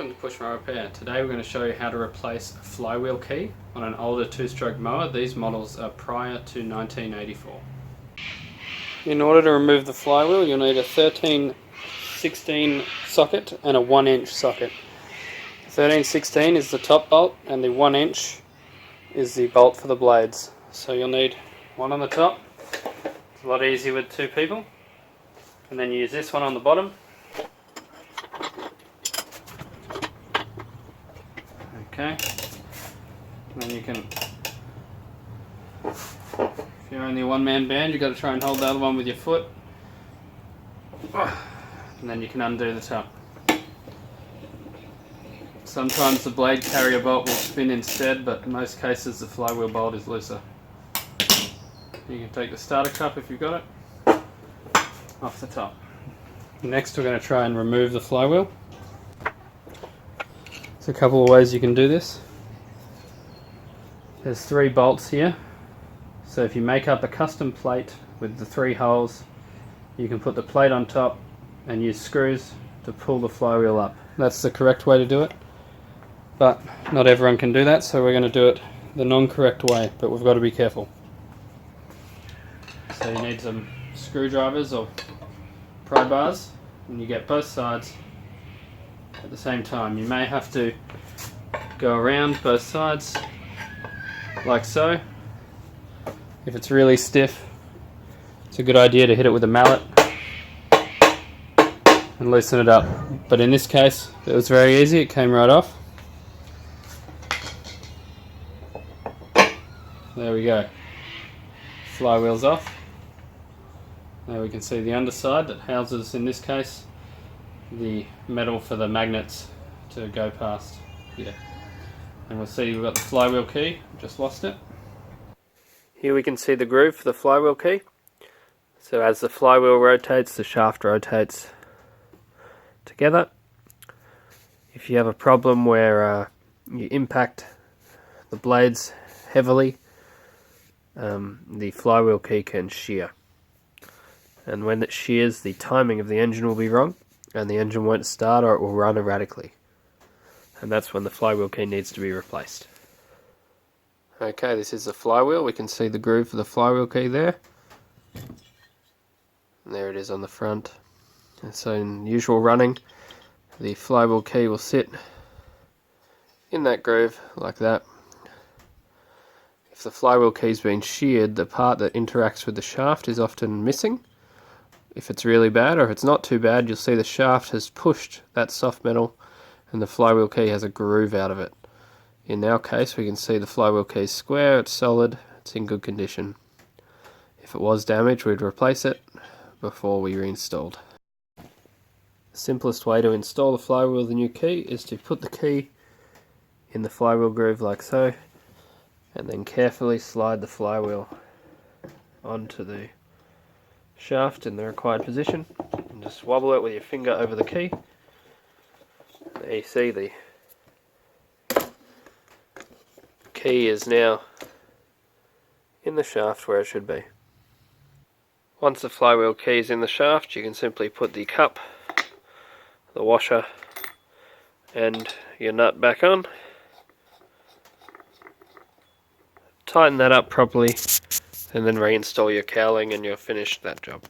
welcome to Push Mower Repair. Today we're going to show you how to replace a flywheel key on an older two-stroke mower. These models are prior to 1984. In order to remove the flywheel, you'll need a 13/16 socket and a 1-inch socket. 13/16 is the top bolt and the 1-inch is the bolt for the blades. So you'll need one on the top. It's a lot easier with two people. And then you use this one on the bottom. Okay, and then you can, if you're only a one-man band, you've got to try and hold the other one with your foot, and then you can undo the top. Sometimes the blade carrier bolt will spin instead, but in most cases the flywheel bolt is looser. You can take the starter cup, if you've got it, off the top. Next we're going to try and remove the flywheel. There's a couple of ways you can do this. There's 3 bolts here, so if you make up a custom plate with the 3 holes, you can put the plate on top and use screws to pull the flywheel up. That's the correct way to do it, but not everyone can do that, so we're going to do it the non-correct way, but we've got to be careful. So you need some screwdrivers or pry bars, and you get both sides at the same time. You may have to go around both sides like so. If it's really stiff, it's a good idea to hit it with a mallet and loosen it up. But in this case, it was very easy, it came right off. There we go. Flywheel's off. Now we can see the underside that houses, in this case, the metal for the magnets to go past here. And we'll see we've got the flywheel key, just lost it. Here we can see the groove for the flywheel key. So as the flywheel rotates, the shaft rotates together. If you have a problem where you impact the blades heavily, the flywheel key can shear. And when it shears, the timing of the engine will be wrong, and the engine won't start or it will run erratically. And that's when the flywheel key needs to be replaced. Okay, this is the flywheel. We can see the groove for the flywheel key there. And there it is on the front. And so in usual running, the flywheel key will sit in that groove like that. If the flywheel key's been sheared, the part that interacts with the shaft is often missing. If it's really bad, or if it's not too bad, you'll see the shaft has pushed that soft metal and the flywheel key has a groove out of it. In our case, we can see the flywheel key is square, it's solid, it's in good condition. If it was damaged, we'd replace it before we reinstalled. The simplest way to install the flywheel with the new key is to put the key in the flywheel groove like so, and then carefully slide the flywheel onto the shaft in the required position, and just wobble it with your finger over the key. There you see the key is now in the shaft where it should be. Once the flywheel key is in the shaft, you can simply put the cup, the washer and your nut back on. Tighten that up properly and then reinstall your cowling and you're finished that job.